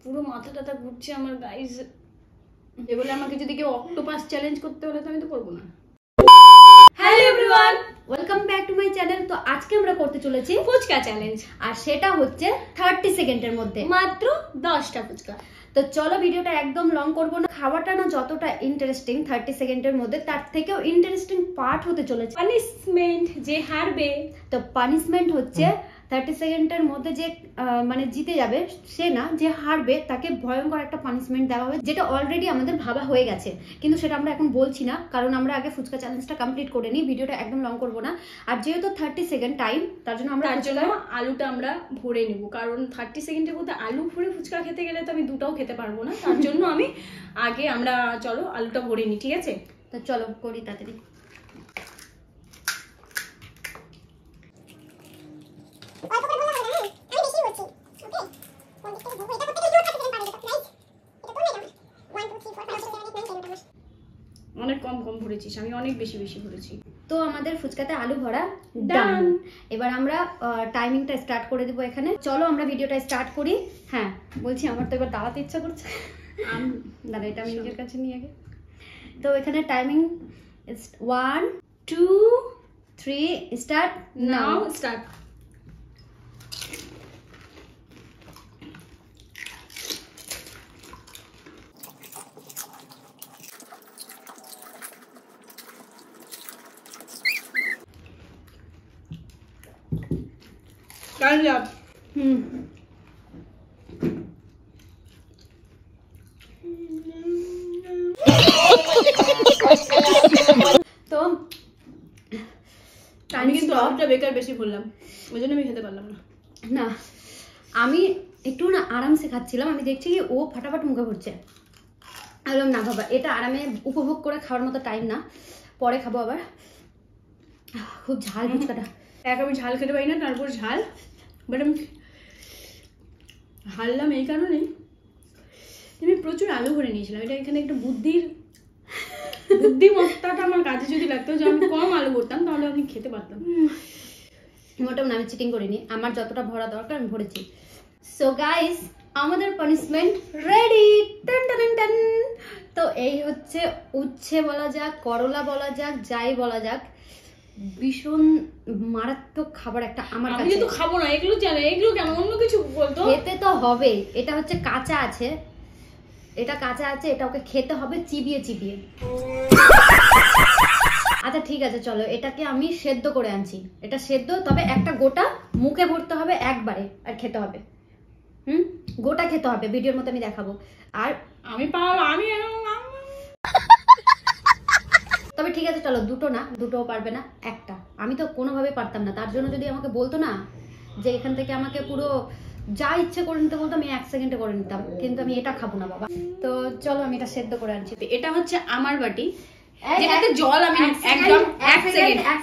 পুরো মাথা টাথা ঘুরছে আমার গাইস। এগুলো আমাকে যদি কেউ অক্টোপাস চ্যালেঞ্জ করতে বলে তো আমি তো করবো না। Hello everyone, welcome back to my channel. তো আজকে আমরা করতে চলেছি ফুচকা চ্যালেঞ্জ, আর সেটা হচ্ছে 30 সেকেন্ডের মধ্যে মাত্র 10টা ফুচকা। তো চলো ভিডিওটা একদম লং করবো না। খাবারটা না যতটা ইন্টারেস্টিং 30 সেকেন্ডের মধ্যে, তার থেকেও ইন্টারেস্টিং পার্ট হতে চলেছে পানিশমেন্ট। যে হারবে, তো পানিশমেন্ট হচ্ছে 30 সেকেন্ডের মধ্যে যে মানে জিতে যাবে সে না, যে হারবে তাকে ভয়ঙ্কর একটা পানিশমেন্ট দেওয়া হবে, যেটা অলরেডি আমাদের ভাবা হয়ে গেছে, কিন্তু সেটা আমরা এখন বলছি না, কারণ আমরা আগে ফুচকা চ্যালেঞ্জটা কমপ্লিট করে নিই। ভিডিওটা একদম লং করবো না। আর যেহেতু 30 সেকেন্ড টাইম, তার জন্য আলুটা আমরা ভরে নেব, কারণ 30 সেকেন্ডের মধ্যে আলু ভরে ফুচকা খেতে গেলে তো আমি দুটাও খেতে পারবো না। তার জন্য আমি আগে আমরা চলো আলুটা ভরে নিই, ঠিক আছে? তো চলো করি তাড়াতাড়ি। অনেক কম কম ভরেছিস, আমি অনেক বেশি বেশি ভরেছি। তো আমাদের ফুচকাতে আলু ভরা ডান। এবার আমরা টাইমিংটা স্টার্ট করে দেবো এখানে। চলো আমরা ভিডিওটা স্টার্ট করি। হ্যাঁ বলছি, আমার তো এবার দাঁড়াতে ইচ্ছা করছে। দাঁড়া, এটা আমি নিজের কাছে নিয়ে আগে। তো এখানে টাইমিং 1 2 3 স্টার্ট নাও। স্টার্ট। তো আমি কিন্তু আলুটা বেকার বেশি বললাম, ওই জন্য আমি খেতে পারলাম না। না, আমি একটু না আরামসে খাচ্ছিলাম। আমি দেখছি কি ও ফাটাফাট মুখে ভরছে। বললাম না বাবা, এটা আরামে উপভোগ করে খাওয়ার মতো টাইম না, পরে খাবো আবার। খুব ঝাল ফুচকাটা। আমি ঝাল খেতে পারি না, তারপর ঝাল। বাট আমি হারলাম এই কারণেই, আমি প্রচুর আলু ভরে নিয়েছিলাম। এটা এখানে একটু বুদ্ধিমত্তাটা আমার কাজে যদি লাগতো, যে আমি কম আলু ভরতাম তাহলে আমি খেতে পারতাম। মোটামুটি আমি চিটিং করিনি, আমার যতটা ভরা দরকার আমি ভরেছি। সো গাইস, আমাদের পানিশমেন্ট রেডি। টান টান টান। তো এই হচ্ছে উচ্ছে বলা যাক, করলা বলা যাক, যাই বলা যাক, ভীষণ মারাত্মক খাবার একটা আমার কাছে। আমি তো খাবো না এগুলো, জানে এগুলো কেন, অন্য কিছু বলতো। খেতে তো হবে। এটা হচ্ছে কাঁচা আছে, এটা কাঁচা আছে, এটা ওকে খেতে হবে চিবিয়ে চিবিয়ে। আচ্ছা ঠিক আছে, চলো এটাকে আমি সেদ্ধ করে আনছি। এটা সেদ্ধ, তবে একটা গোটা মুখে ভরতে হবে একবারে, আর খেতে হবে। গোটা খেতে হবে, ভিডিওর মতো আমি দেখাবো। আর আমি পারবো, তবে ঠিক আছে চলো, দুটো না, দুটোও পারবে না, একটা। আমি তো কোনোভাবে পারতাম না, তার জন্য যদি আমাকে বলতো না যে এখান থেকে আমাকে পুরো যা ইচ্ছে করে নিতে বলতো, আমি 1 সেকেন্ডে করে নিতাম, কিন্তু আমি এটা খাবো না বাবা। তো চলো আমি এটা সেদ্ধ করে আনছি। এটা হচ্ছে আমার বাটি, যেটাতে জল আমি একদম 1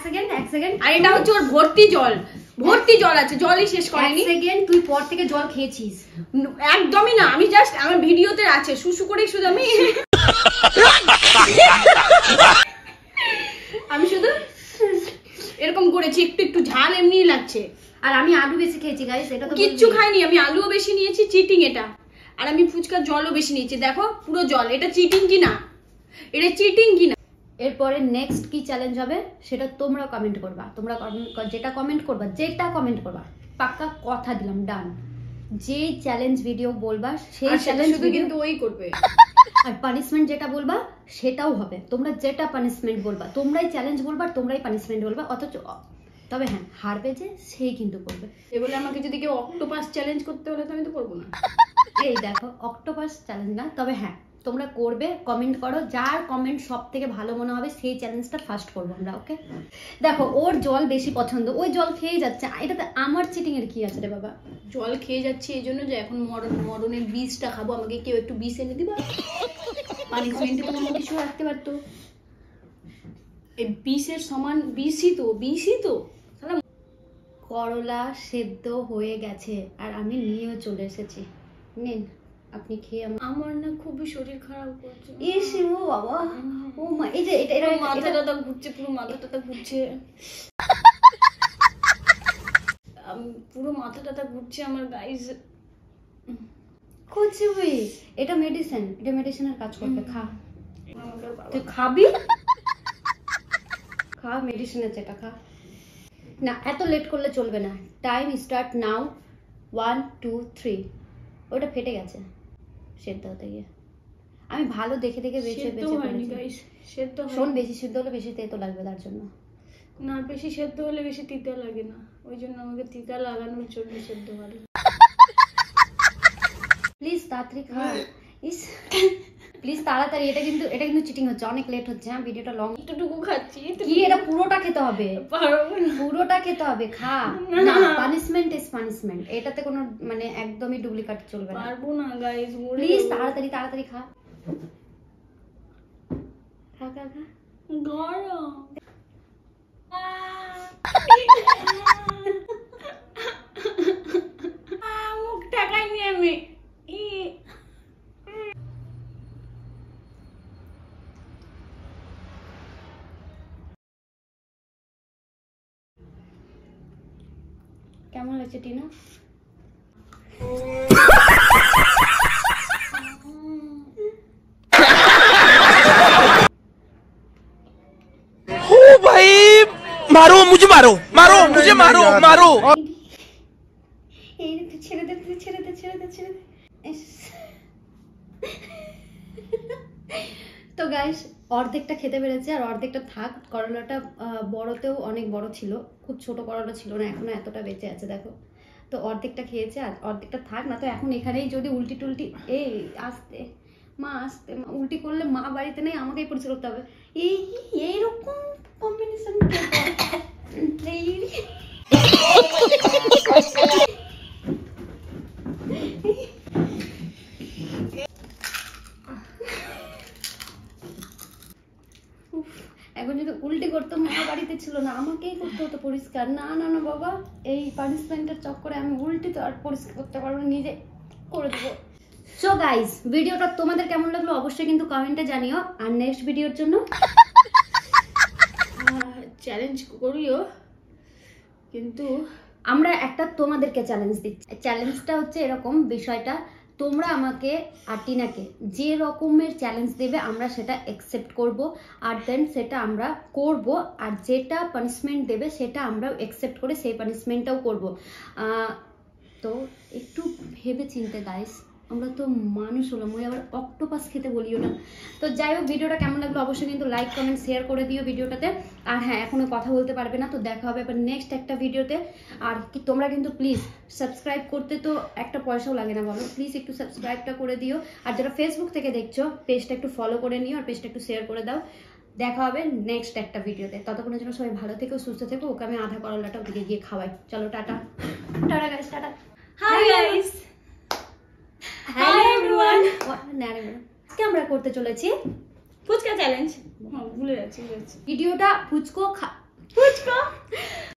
সেকেন্ড, আর এটা হচ্ছে ওর ভর্তি জল আছে, জলই শেষ করেনি। 1 সেকেন্ড, তুই পর থেকে জল খেয়েছিস? একদমই না, আমি জাস্ট আমার ভিডিওতে আছে শুশু করে শুধু আমি শুধু এরকম করেছি, একটু ঝাল এমনিই লাগছে। আর আমি আলু বেশি খেয়েছি গাইস, এটা তো কিচ্ছু খাইনি, আমি আলুও বেশি নিয়েছি, চিটিং এটা। আর আমি ফুচকার জলও বেশি নিয়েছি, দেখো পুরো জল। এটা চিটিং কি না, এটা চিটিং কি না? এরপরে নেক্সট কি চ্যালেঞ্জ হবে সেটা তোমরা কমেন্ট করবা। তোমরা যেটা কমেন্ট করবা পাক্কা কথা দিলাম, ডান। যে চ্যালেঞ্জ ভিডিও বলবা সেই চ্যালেঞ্জ ভিডিও কিন্তু ওই করবে। আর পানিশমেন্ট যেটা বলবা সেটাও হবে। তোমরা যেটা পানিশমেন্ট বলবা, তোমরাই চ্যালেঞ্জ বলবা, তোমরাই পানিশমেন্ট বলবা। অথচ তবে হ্যাঁ, হারবে যে সেই কিন্তু করবে। এগুলো আমাকে যদি কেউ অক্টোপাস চ্যালেঞ্জ করতে বলে তো আমি তো করবো না। এই দেখো, অক্টোপাস চ্যালেঞ্জ না, তবে হ্যাঁ তোমরা করবে। কমেন্ট করো, যার কমেন্ট সব থেকে ভালো মনে হবে সেই চ্যালেঞ্জটা ফার্স্ট করবো আমরা, ওকে? দেখো ওর জল বেশি পছন্দ, ওই জল খেয়ে যাচ্ছে, এটাতে আমার চিটিং এর কি আছে রে বাবা? জল খেয়ে যাচ্ছি এই জন্য যে এখন মরণের বীজটা খাবো, আমাকে কেউ একটু বীজ এনে দিবা। পানিশমেন্টে তো কোনো কিছু রাখতে পারতো, এই বিষের সমান বিষই তো। করলা সেদ্ধ হয়ে গেছে আর আমি নিয়েও চলে এসেছি। নিন আপনি খেয়ে। আমার না খুবই শরীর খারাপ করছে। এসে ও বাবা, ও মা, এই যে এটা মাথাটা ঘুরছে, পুরো মাথাটা ঘুরছে, পুরো মাথাটা ঘুরছে আমার গাইস। খুচবি, এটা মেডিসিন, এটা মেডিসিনের কাজ করবে, খা। তুই খাবি, খা মেডিসিনের যেটা, খা। না এত লেট করলে চলবে না, টাইম স্টার্ট নাও। 1 2 3। ওটা ফেটে গেছে সেদ্ধ হতে গিয়ে, আমি ভালো দেখে দেখে বেছে বেছে করেছি। সেদ্ধ শোন, বেশি সিদ্ধ হলে বেশি তেতো লাগবে, তার জন্য না, বেশি সেদ্ধ হলে বেশি তিতা লাগে না, ওই জন্য আমাকে তিতা লাগানোর জন্য সেদ্ধ ভালো। প্লিজ তাড়াতাড়ি খা। ইস প্লিজ তাড়াতাড়ি, এটা কিন্তু চিটিং হচ্ছে, অনেক লেট হচ্ছে। হ্যাঁ ভিডিওটা লং। এতটুকু খাচ্ছি কি এটা পুরোটা খেতে হবে? পারবো না, পুরোটা খেতে হবে, খা না। পানিশমেন্ট ইজ পানিশমেন্ট, এটাতে কোনো মানে একদমই ডুপ্লিকেট চলবে না। পারবো না গাইস, প্লিজ তাড়াতাড়ি তাড়াতাড়ি খা, খা খা খা। গরম মুখ টাকাইনি আমি। কেমন লাগছে টিনা? ओ भाई मारो मुझे, मारो मारो मुझे, मारो मारो। এই তুই ছেড়ে দে, তুই ছেড়ে দে, ছেড়ে দে, ছেড়ে দে। তো গাইস অর্ধেকটা খেতে পেরেছে, আর অর্ধেকটা থাক। করলাটা বড়তেও অনেক বড় ছিল, খুব ছোট করলা ছিল না, এখনো এতটা বেঁচে আছে দেখো। তো অর্ধেকটা খেয়েছে, আর অর্ধেকটা থাক না তো এখন এখানেই যদি উল্টি টুলটি, এই আসতে মা, আসতে মা, উল্টি করলে মা বাড়িতে নেই, আমাকেই পরিষ্কার করতে হবে। এইরকম কম্বিনেশন এখন যদি উল্টে করতো, মা বাড়িতে ছিল না, আমাকেই করতে হতো পরিষ্কার। না না না বাবা, এই পানিশমেন্টের চক্করে আমি উল্টে তো আর পরিষ্কার করতে পারবো না, নিজে করে দেবো। সো গাইস ভিডিওটা তোমাদের কেমন লাগলো অবশ্যই কিন্তু কমেন্টে জানিও, আর নেক্সট ভিডিওর জন্য চ্যালেঞ্জ করিও, কিন্তু আমরা একটা তোমাদেরকে চ্যালেঞ্জ দিচ্ছি। চ্যালেঞ্জটা হচ্ছে এরকম, বিষয়টা তোমরা আমাকে আর টিনাকে যে রকমের চ্যালেঞ্জ দেবে আমরা সেটা অ্যাকসেপ্ট করব, আর দেন সেটা আমরা করব, আর যেটা পানিশমেন্ট দেবে সেটা আমরা অ্যাকসেপ্ট করে সেই পানিশমেন্টটাও করব। তো একটু ভেবে চিন্তে গাইস, আমরা তো মানুষ হলাম, ওই আবার অক্টোপাস খেতে বলিও না। তো যাই হোক, ভিডিওটা কেমন লাগলো অবশ্যই কিন্তু লাইক কমেন্ট শেয়ার করে দিও ভিডিওটাতে। আর হ্যাঁ, এখনো কথা বলতে পারবে না, তো দেখা হবে এবার নেক্সট একটা ভিডিওতে। আর কি তোমরা কিন্তু প্লিজ সাবস্ক্রাইব করতে তো একটা পয়সাও লাগে না বলো, প্লিজ একটু সাবস্ক্রাইবটা করে দিও। আর যারা ফেসবুক থেকে দেখছো পেজটা একটু ফলো করে নিও, আর পেজটা একটু শেয়ার করে দাও। দেখা হবে নেক্সট একটা ভিডিওতে, ততক্ষণের জন্য সবাই ভালো থেকো, সুস্থ থেকো। ওকে আমি আধা করলাটা ওদিকে গিয়ে খাওয়াই। চলো tata, tata guys, tata. Hi guys, hello everyone, আজকে আমরা করতে চলেছি ফুচকা চ্যালেঞ্জ। ভুলে যাচ্ছি ভিডিওটা ফুচকা